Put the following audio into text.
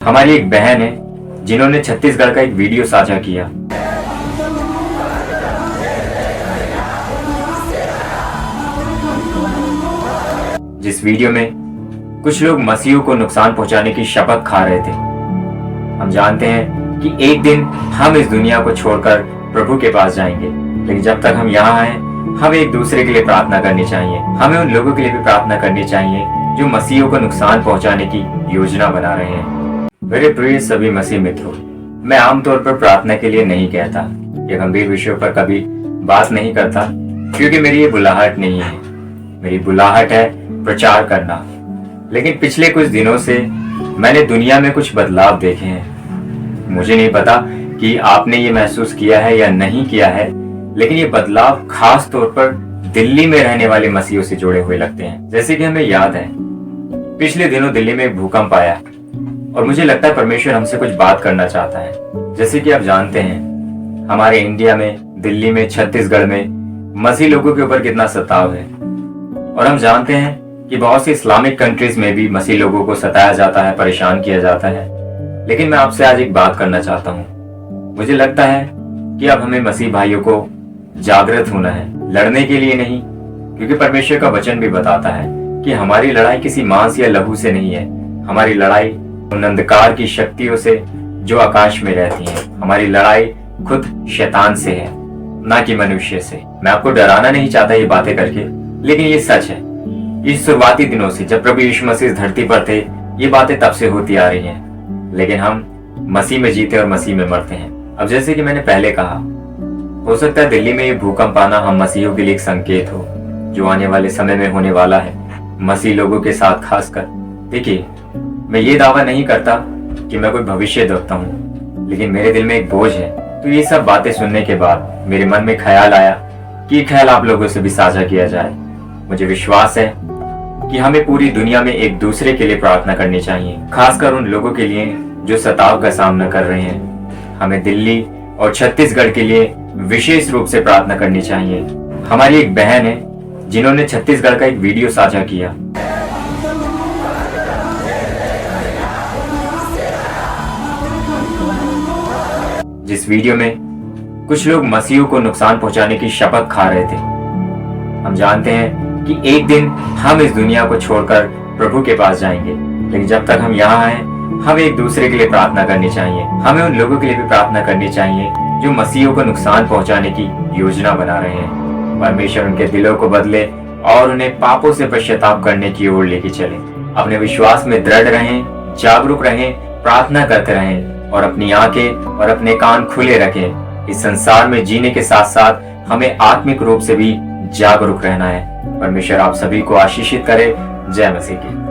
हमारी एक बहन है जिन्होंने छत्तीसगढ़ का एक वीडियो साझा किया। जिस वीडियो में कुछ लोग मसीहों को नुकसान पहुंचाने की शपथ खा रहे थे। हम जानते हैं कि एक दिन हम इस दुनिया को छोड़कर प्रभु के पास जाएंगे, लेकिन जब तक हम यहाँ हैं हमें एक दूसरे के लिए प्रार्थना करनी चाहिए। हमें उन लोगों के लिए भी प्रार्थना करनी चाहिए जो मसीहों को नुकसान पहुंचाने की योजना बना रहे हैं। मेरे प्रिय सभी मसीह मित्रों, मैं आमतौर पर प्रार्थना के लिए नहीं कहता या गंभीर विषयों पर कभी बात नहीं करता, क्योंकि मेरी ये बुलाहट नहीं है। मेरी बुलाहट है प्रचार करना। लेकिन पिछले कुछ दिनों से मैंने दुनिया में कुछ बदलाव देखे हैं। मुझे नहीं पता कि आपने ये महसूस किया है या नहीं किया है, लेकिन ये बदलाव खास तौर पर दिल्ली में रहने वाले मसीहों से जुड़े हुए लगते हैं। जैसे कि हमें याद है, पिछले दिनों दिल्ली में एक भूकंप आया और मुझे लगता है परमेश्वर हमसे कुछ बात करना चाहता है। जैसे कि आप जानते हैं, हमारे इंडिया में, दिल्ली में, छत्तीसगढ़ में मसीह लोगों के ऊपर कितना सताव है। और हम जानते हैं कि बहुत सी इस्लामिक कंट्रीज में भी मसीह लोगों को सताया जाता है, परेशान किया जाता है। लेकिन मैं आपसे आज एक बात करना चाहता हूँ। मुझे लगता है कि अब हमें मसीह भाइयों को जागृत होना है, लड़ने के लिए नहीं, क्योंकि परमेश्वर का वचन भी बताता है कि हमारी लड़ाई किसी मांस या लहू से नहीं है। हमारी लड़ाई उन अंधकार की शक्तियों से जो आकाश में रहती हैं। हमारी लड़ाई खुद शैतान से है, ना कि मनुष्य से। मैं आपको डराना नहीं चाहता ये बातें करके, लेकिन ये सच है। इस शुरुआती दिनों से जब प्रभु यीशु मसीह इस धरती पर थे, ये बातें तब से होती आ रही हैं। लेकिन हम मसीह में जीते और मसीह में मरते हैं। अब जैसे कि मैंने पहले कहा, हो सकता है दिल्ली में ये भूकंप आना हम मसीहों के लिए एक संकेत हो, जो आने वाले समय में होने वाला है मसीह लोगों के साथ खासकर। देखिए, मैं ये दावा नहीं करता कि मैं कोई भविष्य देखता हूँ, लेकिन मेरे दिल में एक बोझ है। तो ये सब बातें सुनने के बाद मेरे मन में ख्याल आया कि ये ख्याल आप लोगों से भी साझा किया जाए। मुझे विश्वास है कि हमें पूरी दुनिया में एक दूसरे के लिए प्रार्थना करनी चाहिए, खासकर उन लोगों के लिए जो सताव का सामना कर रहे हैं। हमें दिल्ली और छत्तीसगढ़ के लिए विशेष रूप से प्रार्थना करनी चाहिए। हमारी एक बहन है जिन्होंने छत्तीसगढ़ का एक वीडियो साझा किया। जिस वीडियो में कुछ लोग मसीहों को नुकसान पहुंचाने की शपथ खा रहे थे। हम जानते हैं कि एक दिन हम इस दुनिया को छोड़कर प्रभु के पास जाएंगे, लेकिन जब तक हम यहाँ हैं हमें एक दूसरे के लिए प्रार्थना करनी चाहिए। हमें उन लोगों के लिए भी प्रार्थना करनी चाहिए जो मसीहों को नुकसान पहुंचाने की योजना बना रहे हैं। परमेश्वर उनके दिलों को बदले और उन्हें पापों से पश्चाताप करने की ओर लेके चले। अपने विश्वास में दृढ़ रहें, जागरूक रहें, प्रार्थना करते रहें और अपनी आंखें और अपने कान खुले रखें। इस संसार में जीने के साथ साथ हमें आत्मिक रूप से भी जागरूक रहना है। परमेश्वर आप सभी को आशीषित करे। जय मसीह की।